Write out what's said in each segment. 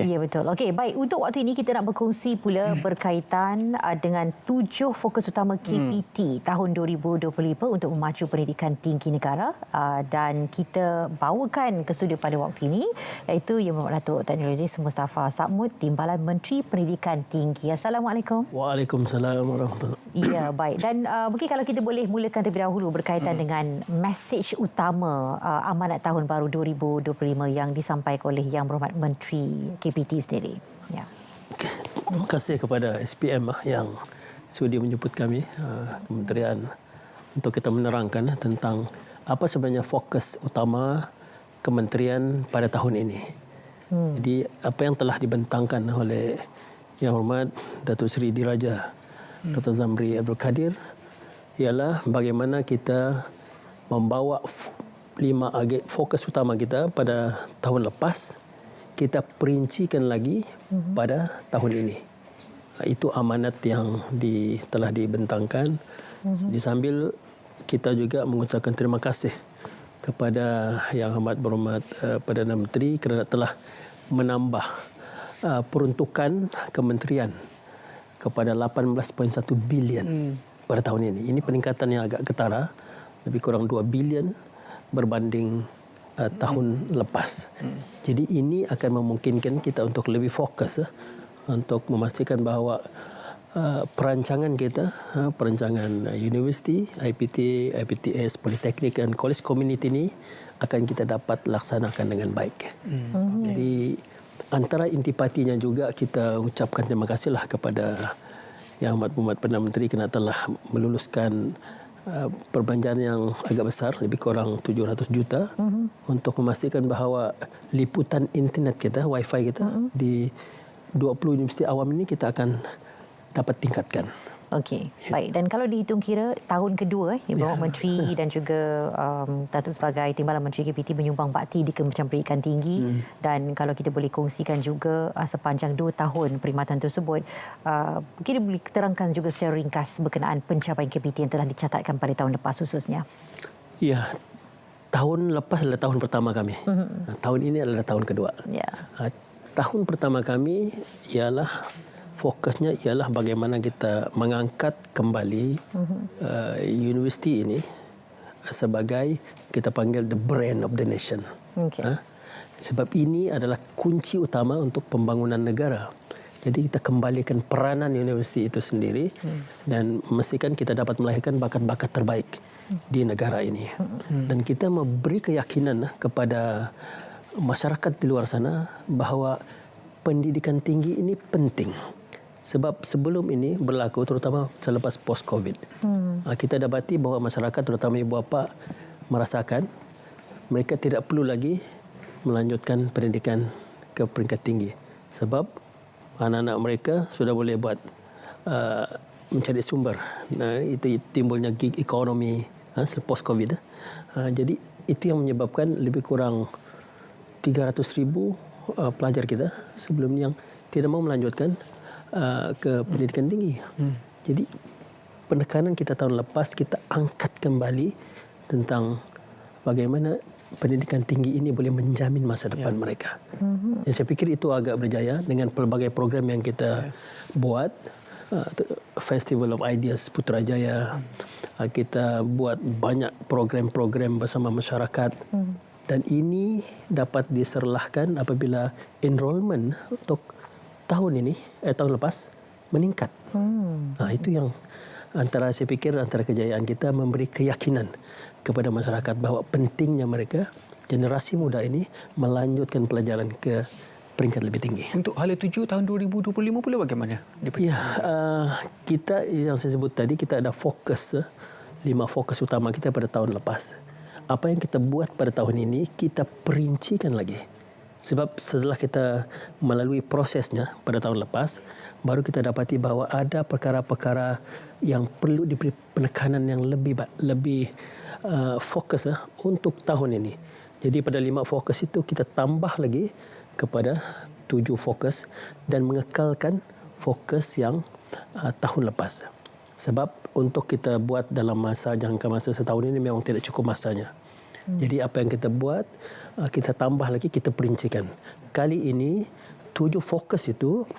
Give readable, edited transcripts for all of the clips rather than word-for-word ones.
Ya, betul. Okey, baik. Untuk waktu ini kita nak berkongsi pula berkaitan dengan 7 fokus utama KPT tahun 2025 untuk memacu pendidikan tinggi negara, dan kita bawakan ke studio pada waktu ini iaitu Yang Berhormat Datuk Tan Sri Dr. Mustafa Saad, Timbalan Menteri Pendidikan Tinggi. Assalamualaikum. Waalaikumsalam warahmatullahi wabarakatuh. Ya, baik. Dan mungkin kalau kita boleh mulakan terlebih dahulu berkaitan dengan mesej utama amanat tahun baru 2025 yang disampaikan oleh Yang Berhormat Menteri KPT sendiri. Ya. Terima kasih kepada SPM yang sudi menjemput kami, Kementerian, untuk kita menerangkan tentang apa sebenarnya fokus utama Kementerian pada tahun ini. Jadi apa yang telah dibentangkan oleh Yang Hormat Datuk Seri Diraja Dr. Zamri Abdul Kadir ialah bagaimana kita membawa 5 fokus utama kita pada tahun lepas, kita perincikan lagi pada tahun ini. Itu amanat yang telah dibentangkan. Disambil kita juga mengucapkan terima kasih kepada Yang Amat Berhormat Perdana Menteri kerana telah menambah peruntukan kementerian kepada 18.1 bilion pada tahun ini. Ini peningkatan yang agak ketara, lebih kurang 2 bilion berbanding tahun lepas. Jadi ini akan memungkinkan kita untuk lebih fokus untuk memastikan bahawa perancangan kita, perancangan universiti, IPT, IPTS, Politeknik dan College Community ini akan kita dapat laksanakan dengan baik. Jadi antara intipatinya juga kita ucapkan terima kasihlah kepada Yang Amat Berhormat Perdana Menteri kerana telah meluluskan perbelanjaan yang agak besar, lebih kurang 700 juta untuk memastikan bahawa liputan internet kita, wifi kita di 20 universiti awam ini kita akan dapat tingkatkan. Okey, baik. Dan kalau dihitung kira tahun kedua Yang Berhormat Menteri dan juga Datuk sebagai Timbalan Menteri KPT menyumbang bakti di Kementerian Pendidikan Tinggi, dan kalau kita boleh kongsikan juga sepanjang 2 tahun perkhidmatan tersebut, mungkin boleh terangkan juga secara ringkas berkenaan pencapaian KPT yang telah dicatatkan pada tahun lepas khususnya. Ya, tahun lepas adalah tahun pertama kami. Tahun ini adalah tahun kedua. Ya. Tahun pertama kami fokusnya ialah bagaimana kita mengangkat kembali universiti ini sebagai kita panggil the brand of the nation. Sebab ini adalah kunci utama untuk pembangunan negara. Jadi kita kembalikan peranan universiti itu sendiri dan memastikan kita dapat melahirkan bakat-bakat terbaik di negara ini. Dan kita memberi keyakinan kepada masyarakat di luar sana bahawa pendidikan tinggi ini penting. Sebab sebelum ini berlaku, terutama selepas post-COVID, kita dapati bahawa masyarakat, terutama ibu bapa, merasakan mereka tidak perlu lagi melanjutkan pendidikan ke peringkat tinggi. Sebab anak-anak mereka sudah boleh buat mencari sumber. Itu timbulnya gig ekonomi selepas COVID. Jadi itu yang menyebabkan lebih kurang 300,000 pelajar kita sebelum yang tidak mau melanjutkan ke pendidikan tinggi. Jadi penekanan kita tahun lepas, kita angkat kembali tentang bagaimana pendidikan tinggi ini boleh menjamin masa depan mereka. Dan saya fikir itu agak berjaya dengan pelbagai program yang kita buat. Festival of Ideas Putrajaya, kita buat banyak program-program bersama masyarakat, dan ini dapat diserlahkan apabila enrollment untuk tahun ini, tahun lepas meningkat. Itu yang saya fikir antara kejayaan kita, memberi keyakinan kepada masyarakat bahawa pentingnya mereka, generasi muda ini, melanjutkan pelajaran ke peringkat lebih tinggi. Untuk hala tuju tahun 2025 pula bagaimana? Ya, kita yang saya sebut tadi, kita ada fokus, 5 fokus utama kita pada tahun lepas. Apa yang kita buat pada tahun ini, kita perincikan lagi. Sebab setelah kita melalui prosesnya pada tahun lepas, baru kita dapati bahawa ada perkara-perkara yang perlu diberi penekanan yang lebih fokus untuk tahun ini. Jadi pada 5 fokus itu kita tambah lagi kepada 7 fokus dan mengekalkan fokus yang tahun lepas. Sebab untuk kita buat dalam jangka masa setahun ini memang tidak cukup masanya. Jadi apa yang kita buat, kita tambah lagi, kita perincikan. Kali ini 7 fokus itu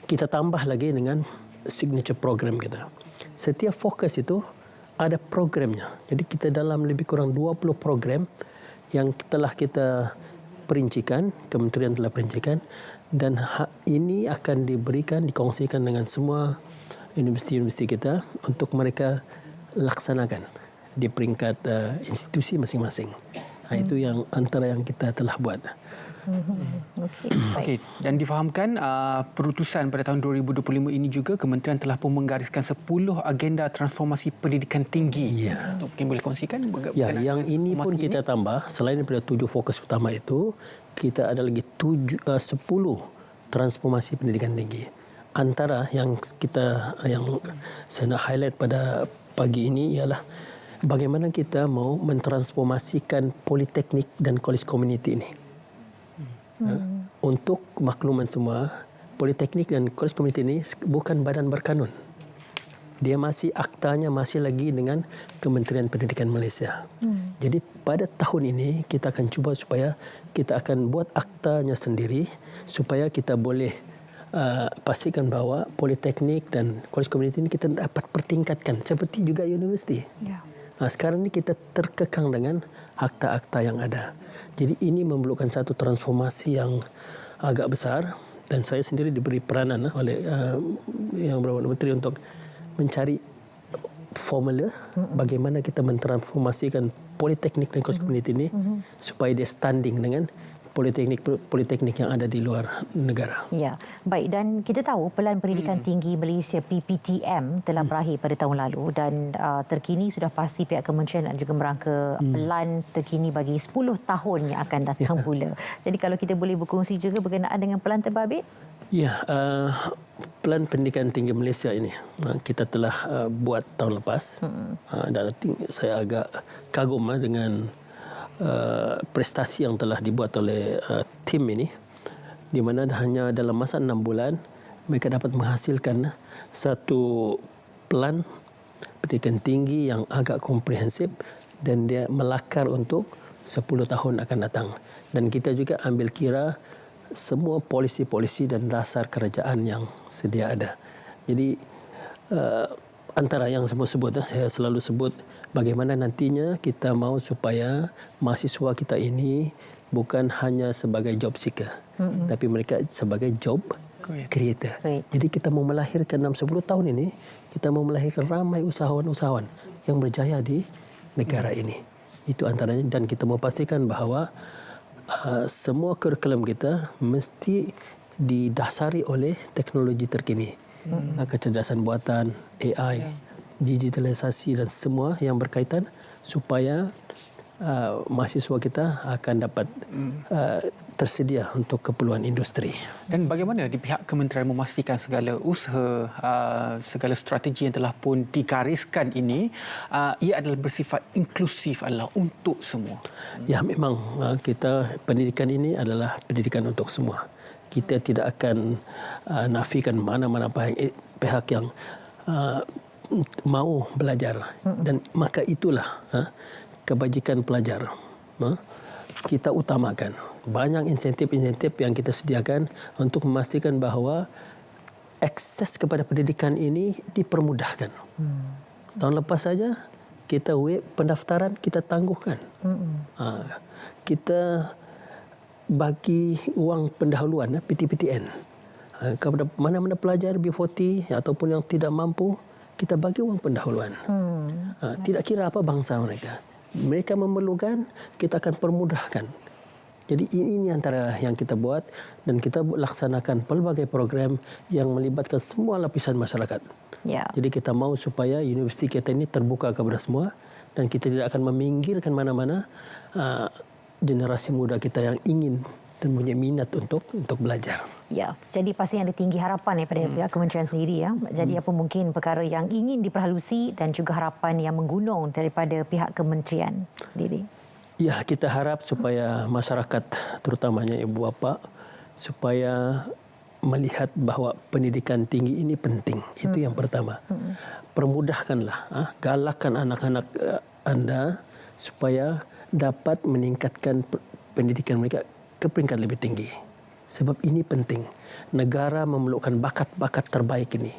kita tambah lagi dengan signature program kita. Setiap fokus itu ada programnya. Jadi kita dalam lebih kurang 20 program yang telah kita perincikan, kementerian telah perincikan, dan ini akan dikongsikan dengan semua universiti-universiti kita untuk mereka laksanakan di peringkat institusi masing-masing. Itu yang antara yang kita telah buat. Okey, dan difahamkan perutusan pada tahun 2025 ini juga kementerian telah pun menggariskan 10 agenda transformasi pendidikan tinggi. Mungkin boleh kongsikan yang ini pun kita tambah selain daripada 7 fokus utama itu, kita ada lagi 10 transformasi pendidikan tinggi. Antara yang saya nak highlight pada pagi ini ialah bagaimana kita mau mentransformasikan politeknik dan college community ini. Untuk makluman semua, politeknik dan college community ini bukan badan berkanun. Dia aktanya masih lagi dengan Kementerian Pendidikan Malaysia. Jadi pada tahun ini kita akan cuba supaya kita akan buat aktanya sendiri supaya kita boleh pastikan bahawa politeknik dan college community ini kita dapat pertingkatkan seperti juga universiti. Sekarang ini kita terkekang dengan akta-akta yang ada. Jadi ini memerlukan satu transformasi yang agak besar, dan saya sendiri diberi peranan oleh yang beberapa menteri untuk mencari formula bagaimana kita mentransformasikan politeknik dan college community ini supaya dia standing dengan politeknik yang ada di luar negara. Ya, baik, dan kita tahu Pelan Pendidikan Tinggi Malaysia PPTM telah berakhir pada tahun lalu, dan terkini sudah pasti pihak kementerian dan juga merangka pelan terkini bagi 10 tahun yang akan datang pula. Jadi kalau kita boleh berkongsi juga berkenaan dengan pelan terbabit? Ya, Pelan Pendidikan Tinggi Malaysia ini kita telah buat tahun lepas, dan saya agak kagum dengan prestasi yang telah dibuat oleh tim ini, di mana hanya dalam masa 6 bulan mereka dapat menghasilkan satu pelan pendidikan tinggi yang agak komprehensif dan dia melakar untuk 10 tahun akan datang. Dan kita juga ambil kira semua polisi-polisi dan dasar kerajaan yang sedia ada. Jadi antara yang sebut saya selalu sebut bagaimana nantinya kita mau supaya mahasiswa kita ini bukan hanya sebagai job seeker, tapi mereka sebagai job creator. Jadi kita mau melahirkan dalam 10 tahun ini, kita mau melahirkan ramai usahawan-usahawan yang berjaya di negara ini. Itu antaranya, dan kita mau pastikan bahawa semua kurikulum kita mesti didasari oleh teknologi terkini. Kecerdasan buatan, AI, digitalisasi dan semua yang berkaitan supaya mahasiswa kita akan dapat tersedia untuk keperluan industri. Dan bagaimana di pihak kementerian memastikan segala usaha, segala strategi yang telah pun digariskan ini ia adalah bersifat inklusif, adalah untuk semua? Ya, memang kita pendidikan ini adalah pendidikan untuk semua. Kita tidak akan nafikan mana-mana pihak yang mau belajar, dan maka itulah kebajikan pelajar. Kita utamakan banyak insentif-insentif yang kita sediakan untuk memastikan bahawa akses kepada pendidikan ini dipermudahkan. Tahun lepas saja kita pendaftaran kita tangguhkan. Kita bagi wang pendahuluan PTPTN kepada mana-mana pelajar B40 ataupun yang tidak mampu, kita bagi wang pendahuluan. Tidak kira apa bangsa mereka. Mereka memerlukan, kita akan permudahkan. Jadi ini antara yang kita buat, dan kita laksanakan pelbagai program yang melibatkan semua lapisan masyarakat. Jadi kita mau supaya universiti kita ini terbuka kepada semua, dan kita tidak akan meminggirkan mana-mana generasi muda kita yang ingin dan punya minat untuk belajar. Ya, jadi pasti ada tinggi harapan daripada pihak kementerian sendiri ya. Jadi apa mungkin perkara yang ingin diperhalusi dan juga harapan yang menggunung daripada pihak kementerian sendiri? Ya, kita harap supaya masyarakat, terutamanya ibu bapa, supaya melihat bahawa pendidikan tinggi ini penting. Itu yang pertama. Permudahkanlah, galakkan anak-anak anda supaya dapat meningkatkan pendidikan mereka ke peringkat lebih tinggi. Sebab ini penting. Negara memerlukan bakat-bakat terbaik ini.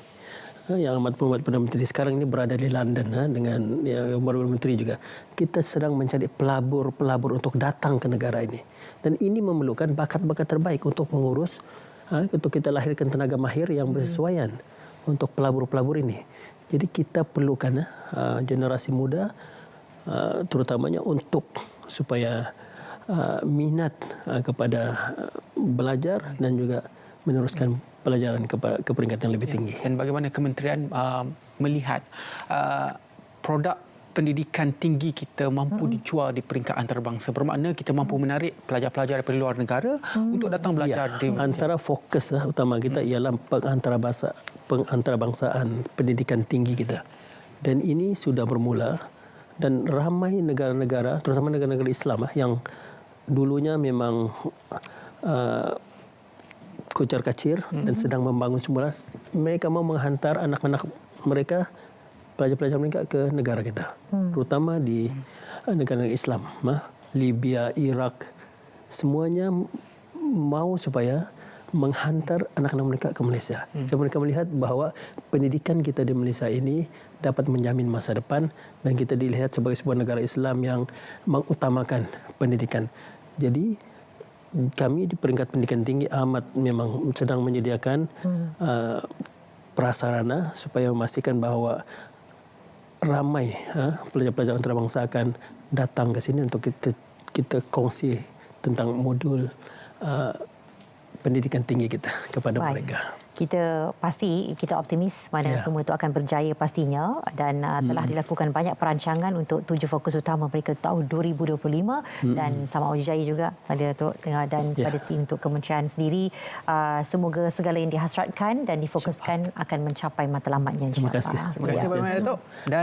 Yang amat berhormat Perdana Menteri sekarang ini berada di London dengan Perdana Menteri juga. Kita sedang mencari pelabur-pelabur untuk datang ke negara ini. Dan ini memerlukan bakat-bakat terbaik untuk mengurus, untuk kita lahirkan tenaga mahir yang bersesuaian untuk pelabur-pelabur ini. Jadi kita perlukan generasi muda terutamanya untuk supaya minat kepada belajar dan juga meneruskan pelajaran ke peringkat yang lebih tinggi. Dan bagaimana kementerian melihat produk pendidikan tinggi kita mampu dijual di peringkat antarabangsa, bermakna kita mampu menarik pelajar-pelajar daripada luar negara untuk datang belajar di antara fokus utama kita ialah pengantarbangsaan pendidikan tinggi kita. Dan ini sudah bermula dan ramai negara-negara, terutama negara-negara Islam yang dulunya memang kocar-kacir dan sedang membangun semula, mereka mau menghantar anak-anak mereka, pelajar-pelajar mereka ke negara kita, terutama di negara Islam, Libya, Iraq, semuanya mau supaya menghantar anak-anak mereka ke Malaysia. Sebab mereka melihat bahawa pendidikan kita di Malaysia ini dapat menjamin masa depan dan kita dilihat sebagai sebuah negara Islam yang mengutamakan pendidikan. Jadi kami di peringkat pendidikan tinggi amat memang sedang menyediakan prasarana supaya memastikan bahawa ramai pelajar-pelajar antarabangsa akan datang ke sini untuk kita kongsi tentang modul pendidikan tinggi kita kepada mereka. Kita optimis mana semua itu akan berjaya pastinya dan telah dilakukan banyak perancangan untuk 7 fokus utama mereka tahun 2025 dan sama Ujaya juga pada dan pada tim untuk kementerian sendiri, semoga segala yang dihasratkan dan difokuskan akan mencapai matlamatnya. Terima kasih. Terima kasih banyak, Datuk. Dan